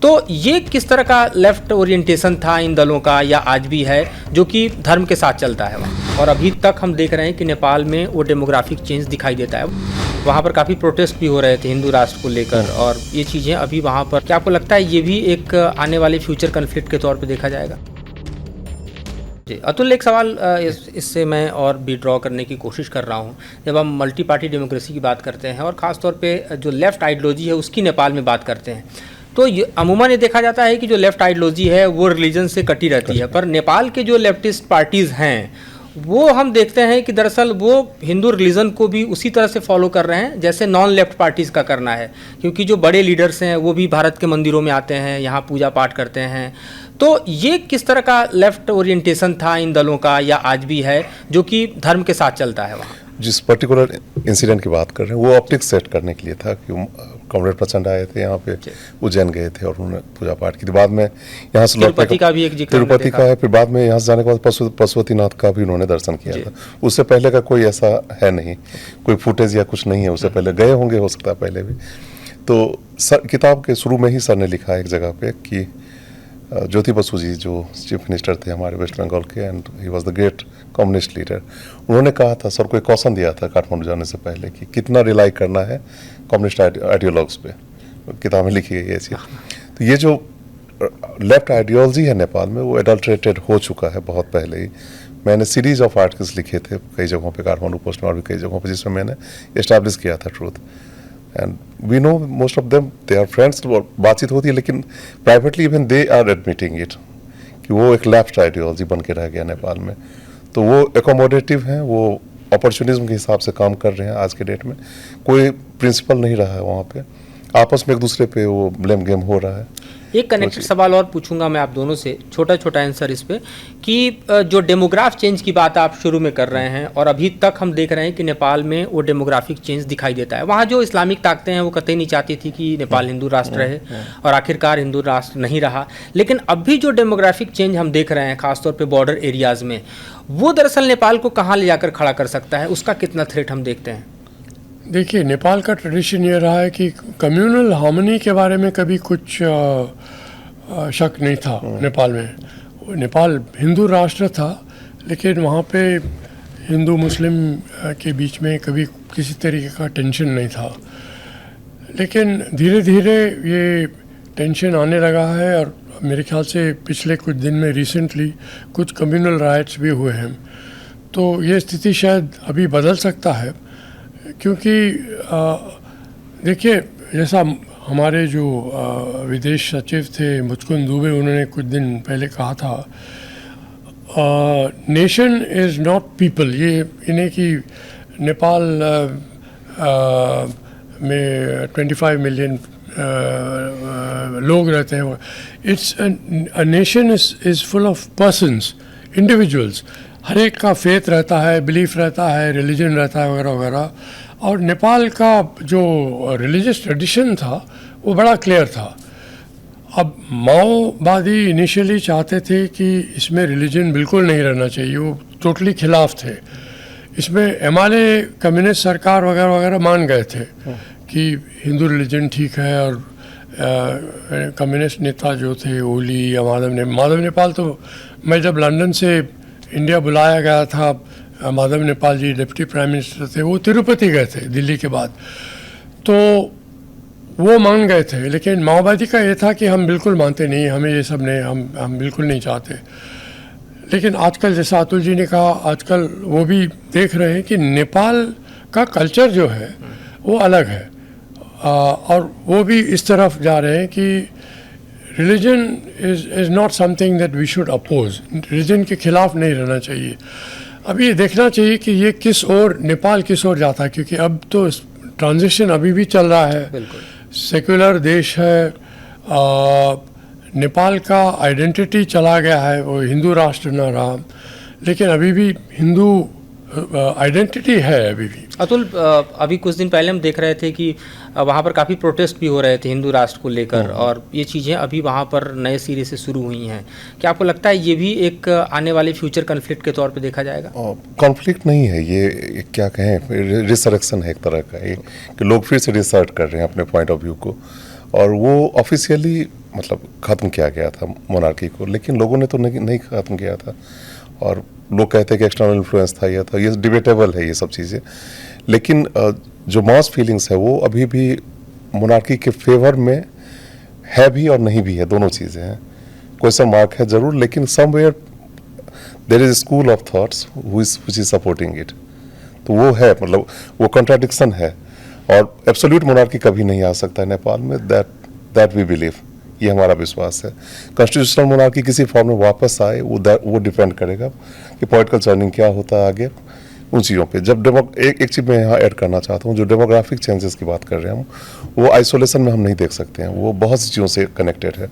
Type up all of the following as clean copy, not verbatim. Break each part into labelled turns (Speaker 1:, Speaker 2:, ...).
Speaker 1: तो ये किस तरह का लेफ्ट ओरिएंटेशन था इन दलों का, या आज भी है, जो कि धर्म के साथ चलता है वहाँ? और अभी तक हम देख रहे हैं कि नेपाल में वो डेमोग्राफिक चेंज दिखाई देता है। वहाँ पर काफ़ी प्रोटेस्ट भी हो रहे थे हिंदू राष्ट्र को लेकर, और ये चीज़ें अभी वहाँ पर, क्या आपको लगता है ये भी एक आने वाले फ्यूचर कन्फ्लिक्ट के तौर पर देखा जाएगा? जी अतुल, एक सवाल इससे मैं और भी ड्रॉ करने की कोशिश कर रहा हूँ। जब हम मल्टी पार्टी डेमोक्रेसी की बात करते हैं और ख़ास तौर पे जो लेफ़्ट आइडियोलॉजी है उसकी नेपाल में बात करते हैं, तो अमूमन ये देखा जाता है कि जो लेफ़्ट आइडियोलॉजी है वो रिलीजन से कटी रहती है, पर नेपाल के जो लेफ्टिस्ट पार्टीज़ हैं वो हम देखते हैं कि दरअसल वो हिंदू रिलीजन को भी उसी तरह से फॉलो कर रहे हैं जैसे नॉन लेफ्ट पार्टीज़ का करना है, क्योंकि जो बड़े लीडर्स हैं वो भी भारत के मंदिरों में आते हैं, यहाँ पूजा पाठ करते हैं। तो ये किस तरह का लेफ्ट ओरिएंटेशन था इन दलों का, या आज भी है, जो कि धर्म के साथ चलता है वहाँ?
Speaker 2: जिस पर्टिकुलर इंसिडेंट की बात कर रहे हैं वो ऑप्टिक्स सेट करने के लिए था कि कॉमरेड प्रचंड आए थे यहाँ पे, उज्जैन गए थे और उन्होंने पूजा पाठ की थी। बाद में यहाँ से
Speaker 1: तिरुपति का भी एक जिक्र,
Speaker 2: तिरुपति का है, फिर बाद में यहाँ से जाने के बाद पशुपतिनाथ का भी उन्होंने दर्शन किया था। उससे पहले का कोई ऐसा है नहीं, कोई फुटेज या कुछ नहीं है, उससे पहले गए होंगे, हो सकता है पहले भी। तो किताब के शुरू में ही सर ने लिखा है एक जगह पे कि ज्योति बसु जी जो चीफ मिनिस्टर थे हमारे वेस्ट बंगाल के, and he was the great communist leader, उन्होंने कहा था, सर को एक कॉशन दिया था काठमांडू जाने से पहले कि कितना रिलाई करना है कम्युनिस्ट आइडियोलॉग्स पे। किताब में लिखी गई है चीज़। तो ये जो लेफ्ट आइडियोलॉजी है नेपाल में वो एडल्ट्रेटेड हो चुका है बहुत पहले ही। मैंने सीरीज ऑफ आर्टिकल्स लिखे थे कई जगहों पे, काठमांडू पोस्ट में और भी कई जगहों पे, जिसमें मैंने एस्टैब्लिश किया था truth. And we know most of them, they are friends, बातचीत होती है, लेकिन privately even they are admitting it कि वो एक लेफ्ट आइडियोलॉजी बन के रह गया नेपाल में। तो वो एकोमोडेटिव हैं, वो अपॉर्चुनिज्म के हिसाब से काम कर रहे हैं। आज के डेट में कोई प्रिंसिपल नहीं रहा है वहाँ पे, आपस में एक दूसरे पे वो ब्लेम गेम हो रहा है।
Speaker 1: एक कनेक्टेड सवाल और पूछूंगा मैं आप दोनों से, छोटा छोटा आंसर इस पे, कि जो डेमोग्राफ चेंज की बात आप शुरू में कर रहे हैं और अभी तक हम देख रहे हैं कि नेपाल में वो डेमोग्राफिक चेंज दिखाई देता है। वहाँ जो इस्लामिक ताकतें हैं वो कतई नहीं चाहती थी कि नेपाल हिंदू राष्ट्र रहे, और आखिरकार हिंदू राष्ट्र नहीं रहा। लेकिन अभी जो डेमोग्राफिक चेंज हम देख रहे हैं खासतौर पर बॉर्डर एरियाज़ में, वो दरअसल नेपाल को कहाँ ले जाकर खड़ा कर सकता है, उसका कितना थ्रेट हम देखते हैं?
Speaker 3: देखिए, नेपाल का ट्रेडिशन ये रहा है कि कम्युनल हार्मनी के बारे में कभी कुछ शक नहीं था नेपाल में। नेपाल हिंदू राष्ट्र था, लेकिन वहाँ पे हिंदू मुस्लिम के बीच में कभी किसी तरीके का टेंशन नहीं था। लेकिन धीरे धीरे ये टेंशन आने लगा है, और मेरे ख्याल से पिछले कुछ दिन में रिसेंटली कुछ कम्युनल राइट्स भी हुए हैं। तो ये स्थिति शायद अभी बदल सकता है, क्योंकि देखिए, जैसा हमारे जो विदेश सचिव थे मुचकुंद दुबे, उन्होंने कुछ दिन पहले कहा था, नेशन इज़ नॉट पीपल। ये इन्हें कि नेपाल में 25 मिलियन लोग रहते हैं। It's a nation is full of persons, individuals. हर एक का फेथ रहता है, बिलीफ रहता है, रिलीजन रहता है, वगैरह वगैरह। और नेपाल का जो रिलीजियस ट्रेडिशन था वो बड़ा क्लियर था। अब माओवादी इनिशियली चाहते थे कि इसमें रिलीजन बिल्कुल नहीं रहना चाहिए, वो टोटली खिलाफ थे। इसमें एमआलए कम्युनिस्ट सरकार वगैरह वगैरह मान गए थे कि हिंदू रिलीजन ठीक है, और कम्युनिस्ट नेता जो थे ओली या माधव नेपाल, तो मैं जब लंदन से इंडिया बुलाया गया था, माधव नेपाल जी डिप्टी प्राइम मिनिस्टर थे, वो तिरुपति गए थे दिल्ली के बाद, तो वो मान गए थे। लेकिन माओवादी का ये था कि हम बिल्कुल मानते नहीं, हमें ये सब नहीं, हम बिल्कुल नहीं चाहते। लेकिन आजकल, जैसा अतुल जी ने कहा, आजकल वो भी देख रहे हैं कि नेपाल का कल्चर जो है वो अलग है, और वो भी इस तरफ जा रहे हैं कि religion is not something that we should oppose. Religion के खिलाफ नहीं रहना चाहिए। अब ये देखना चाहिए कि ये किस ओर, नेपाल किस ओर जाता है, क्योंकि अब तो ट्रांजिशन अभी भी चल रहा है, सेक्युलर देश है, नेपाल का आइडेंटिटी चला गया है, वो हिंदू राष्ट्र न रहा, लेकिन अभी भी हिंदू आइडेंटिटी है अभी भी।
Speaker 1: अतुल, अभी कुछ दिन पहले हम देख रहे थे कि वहाँ पर काफ़ी प्रोटेस्ट भी हो रहे थे हिंदू राष्ट्र को लेकर, और ये चीज़ें अभी वहाँ पर नए सिरे से शुरू हुई हैं। क्या आपको लगता है ये भी एक आने वाले फ्यूचर कन्फ्लिक्ट के तौर पे देखा जाएगा?
Speaker 2: कॉन्फ्लिक्ट नहीं है ये क्या कहें, रिसरेक्शन है एक तरह का, ये कि लोग फिर से रिसर्ट कर रहे हैं अपने पॉइंट ऑफ व्यू को। और वो ऑफिशियली मतलब ख़त्म किया गया था मोनार्की को, लेकिन लोगों ने तो नहीं ख़त्म किया था। और लोग कहते हैं कि एक्सटर्नल इन्फ्लुएंस था, यह था, ये डिबेटेबल है ये सब चीज़ें। लेकिन जो मास फीलिंग्स है वो अभी भी मोनार्की के फेवर में है भी और नहीं भी है, दोनों चीज़ें हैं। क्वेश्चन मार्क है ज़रूर, लेकिन somewhere there is school of thoughts which is supporting it. तो वो है, मतलब वो कॉन्ट्राडिक्शन है। और एब्सोल्यूट मोनार्की कभी नहीं आ सकता है नेपाल में, दैट वी बिलीव, ये हमारा विश्वास है। कॉन्स्टिट्यूशनल मोनार्की किसी फॉर्म में वापस आए वो डिपेंड करेगा कि पॉलिटिकल टर्निंग क्या होता है आगे उन चीज़ों पे। जब एक चीज़ मैं यहाँ ऐड करना चाहता हूँ, जो डेमोग्राफिक चेंजेस की बात कर रहे हैं हम, वो आइसोलेशन में हम नहीं देख सकते हैं, वो बहुत सी चीज़ों से कनेक्टेड है।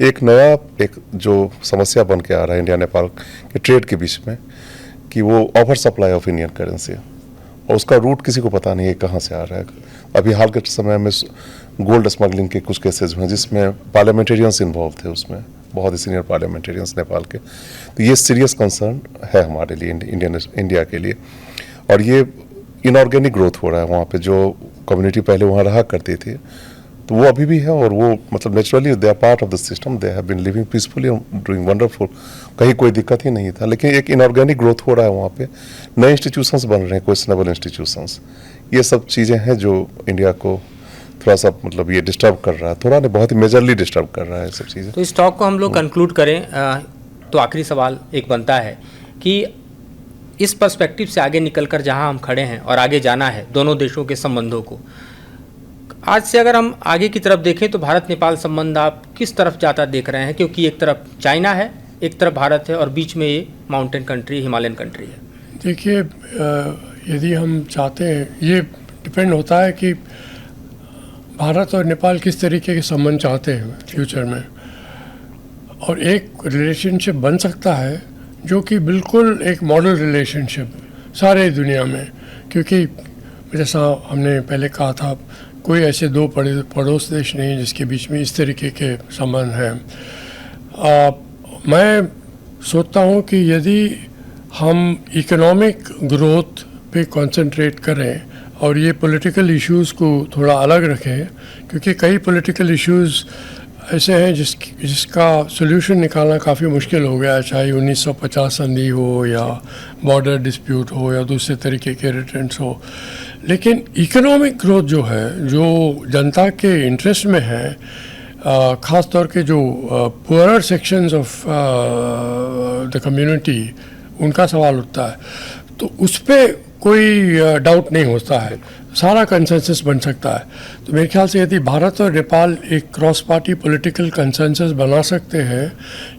Speaker 2: एक नया जो समस्या बन के आ रहा है इंडिया नेपाल के ट्रेड के बीच में, कि वो over supply of Indian currency, और उसका रूट किसी को पता नहीं है कहाँ से आ रहा है। अभी हाल के समय में गोल्ड स्मगलिंग के कुछ केसेज हुए जिसमें पार्लियामेंटेरियंस इन्वॉल्व थे, उसमें बहुत ही सीनियर पार्लियामेंटेरियंस नेपाल के। तो ये सीरियस कंसर्न है हमारे लिए, इंडिया के लिए। और ये इनऑर्गेनिक ग्रोथ हो रहा है वहाँ पे। जो कम्युनिटी पहले वहाँ रहा करती थी तो वो अभी भी है, और वो मतलब naturally they are part of the system, they have been living peacefully, doing wonderful, कहीं कोई दिक्कत ही नहीं था। लेकिन एक इनऑर्गेनिक ग्रोथ हो रहा है वहाँ पे, नए इंस्टीट्यूशंस बन रहे हैं, क्वेश्चनेबल इंस्टीट्यूशंस। ये सब चीज़ें हैं जो इंडिया को थोड़ा सा मतलब ये डिस्टर्ब कर रहा है, थोड़ा नहीं बहुत ही मेजरली डिस्टर्ब कर रहा है सब चीज़ें।
Speaker 1: तो इस टॉक को हम लोग कंक्लूड करें तो आखिरी सवाल एक बनता है कि इस पर्सपेक्टिव से आगे निकलकर जहां हम खड़े हैं और आगे जाना है दोनों देशों के संबंधों को, आज से अगर हम आगे की तरफ देखें तो भारत नेपाल संबंध आप किस तरफ जाता देख रहे हैं? क्योंकि एक तरफ चाइना है, एक तरफ भारत है, और बीच में ये माउंटेन कंट्री, हिमालयन कंट्री है।
Speaker 3: देखिए, यदि हम चाहते हैं, ये डिपेंड होता है कि भारत और नेपाल किस तरीके के संबंध चाहते हैं फ्यूचर में। और एक रिलेशनशिप बन सकता है जो कि बिल्कुल एक मॉडल रिलेशनशिप सारे दुनिया में, क्योंकि जैसा हमने पहले कहा था, कोई ऐसे दो पड़ोस देश नहीं जिसके बीच में इस तरीके के संबंध हैं। मैं सोचता हूँ कि यदि हम इकोनॉमिक ग्रोथ पे कंसंट्रेट करें और ये पॉलिटिकल इश्यूज़ को थोड़ा अलग रखें, क्योंकि कई पॉलिटिकल इश्यूज़ ऐसे हैं जिसका सोल्यूशन निकालना काफ़ी मुश्किल हो गया है, चाहे 1950 संधि हो या बॉर्डर डिस्प्यूट हो या दूसरे तरीके के रिटर्न्स हो। लेकिन इकोनॉमिक ग्रोथ जो है, जो जनता के इंटरेस्ट में है, ख़ास तौर के जो poorer sections of the community, उनका सवाल उठता है, तो उस पर कोई डाउट नहीं होता है, सारा कंसेंसस बन सकता है। तो मेरे ख्याल से यदि भारत और नेपाल एक क्रॉस पार्टी पॉलिटिकल कंसेंसस बना सकते हैं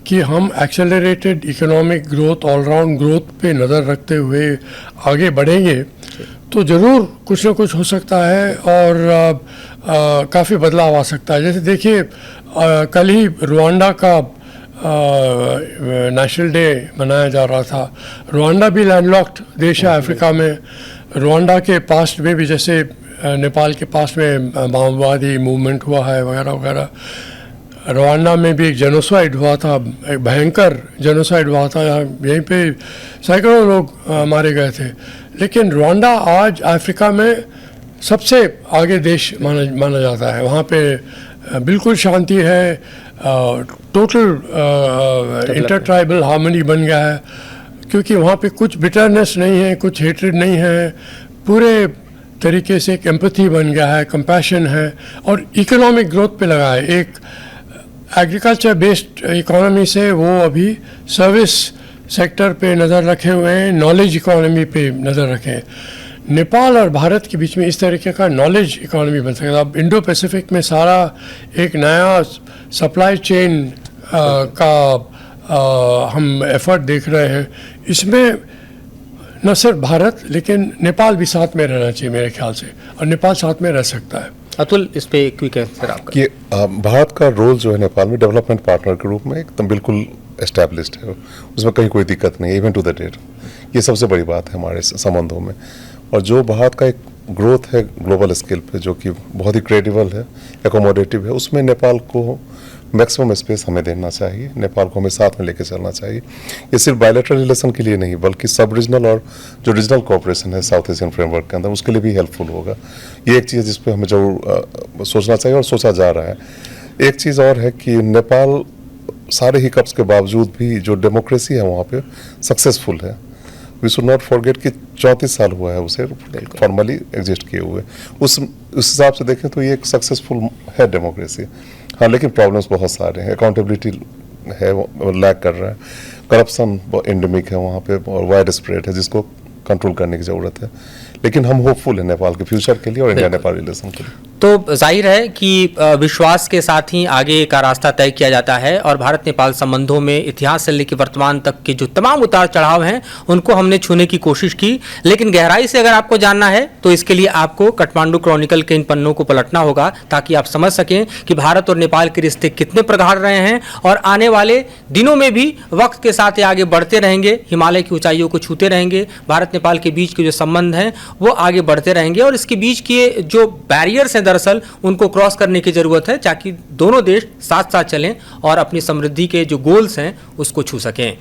Speaker 3: कि हम accelerated economic growth, all round growth पे नज़र रखते हुए आगे बढ़ेंगे, तो ज़रूर कुछ ना कुछ हो सकता है और काफ़ी बदलाव आ सकता है। जैसे देखिए, कल ही रुवांडा का नेशनल डे मनाया जा रहा था। रुवांडा भी लैंडलॉक्ड देश है अफ्रीका में। रुवांडा के पास्ट में भी, जैसे नेपाल के पास में माओवादी मूवमेंट हुआ है वगैरह वगैरह, रुवांडा में भी एक जेनोसाइड हुआ था, एक भयंकर जेनोसाइड हुआ था, यहीं पे सैकड़ों लोग मारे गए थे। लेकिन रुवांडा आज अफ्रीका में सबसे आगे देश माना जाता है। वहाँ पे बिल्कुल शांति है, टोटल इंटर ट्राइबल हार्मनी बन गया है, क्योंकि वहाँ पे कुछ बिटरनेस नहीं है, कुछ हेट्रेड नहीं है, पूरे तरीके से एक एम्पैथी बन गया है, कंपैशन है, और इकोनॉमिक ग्रोथ पे लगा है। एक एग्रीकल्चर बेस्ड इकोनॉमी से वो अभी सर्विस सेक्टर पे नज़र रखे हुए हैं, नॉलेज इकोनॉमी पे नज़र रखे। नेपाल और भारत के बीच में इस तरीके का नॉलेज इकोनॉमी बन सकता है। अब इंडो पैसिफिक में सारा एक नया सप्लाई चेन का हम एफर्ट देख रहे हैं। इसमें न सिर्फ भारत लेकिन नेपाल भी साथ में रहना चाहिए मेरे ख्याल से, और नेपाल साथ में रह सकता है।
Speaker 1: अतुल, इस पे क्विक आंसर आपका।
Speaker 2: कि भारत का रोल जो है नेपाल में डेवलपमेंट पार्टनर के रूप में एकदम बिल्कुल एस्टैब्लिश्ड है, उसमें कहीं कोई दिक्कत नहीं है, इवन टू द डेट। ये सबसे बड़ी बात है हमारे संबंधों में। और जो भारत का एक ग्रोथ है ग्लोबल स्केल पे, जो कि बहुत ही क्रेडिबल है, एकोमोडेटिव है, उसमें नेपाल को मैक्सिमम स्पेस हमें देना चाहिए, नेपाल को हमें साथ में लेके चलना चाहिए। ये सिर्फ बायलैटरल रिलेशन के लिए नहीं, बल्कि सब रीजनल और जो रीजनल कोऑपरेशन है साउथ एशियन फ्रेमवर्क के अंदर, उसके लिए भी हेल्पफुल होगा। ये एक चीज़ जिस पर हमें जरूर सोचना चाहिए और सोचा जा रहा है। एक चीज़ और है कि नेपाल सारे हिकअप्स के बावजूद भी जो डेमोक्रेसी है वहाँ पे सक्सेसफुल है। वी शुड नॉट फॉरगेट कि 34 साल हुआ है उसे फॉर्मली एग्जिस्ट किए हुए। उस हिसाब से देखें तो ये एक सक्सेसफुल है डेमोक्रेसी। हाँ, लेकिन प्रॉब्लम्स बहुत सारे हैं। अकाउंटेबिलिटी है, वो लैक कर रहा है। करप्शन एंडेमिक है वहाँ पे और वाइड स्प्रेड है, जिसको कंट्रोल करने की ज़रूरत है। लेकिन हम होपफुल हैं नेपाल के फ्यूचर के लिए और इंडिया नेपाल रिलेशन के लिए।
Speaker 1: तो जाहिर है कि विश्वास के साथ ही आगे का रास्ता तय किया जाता है और भारत नेपाल संबंधों में इतिहास से लेकर वर्तमान तक के जो तमाम उतार चढ़ाव हैं उनको हमने छूने की कोशिश की। लेकिन गहराई से अगर आपको जानना है तो इसके लिए आपको काठमांडू क्रॉनिकल के इन पन्नों को पलटना होगा, ताकि आप समझ सकें कि भारत और नेपाल के रिश्ते कितने प्रगाढ़ रहे हैं और आने वाले दिनों में भी वक्त के साथ ये आगे बढ़ते रहेंगे, हिमालय की ऊंचाइयों को छूते रहेंगे। भारत नेपाल के बीच के जो संबंध हैं वो आगे बढ़ते रहेंगे और इसके बीच के जो बैरियर्स हैं दरअसल उनको क्रॉस करने की जरूरत है, ताकि दोनों देश साथ साथ चलें और अपनी समृद्धि के जो गोल्स हैं उसको छू सकें।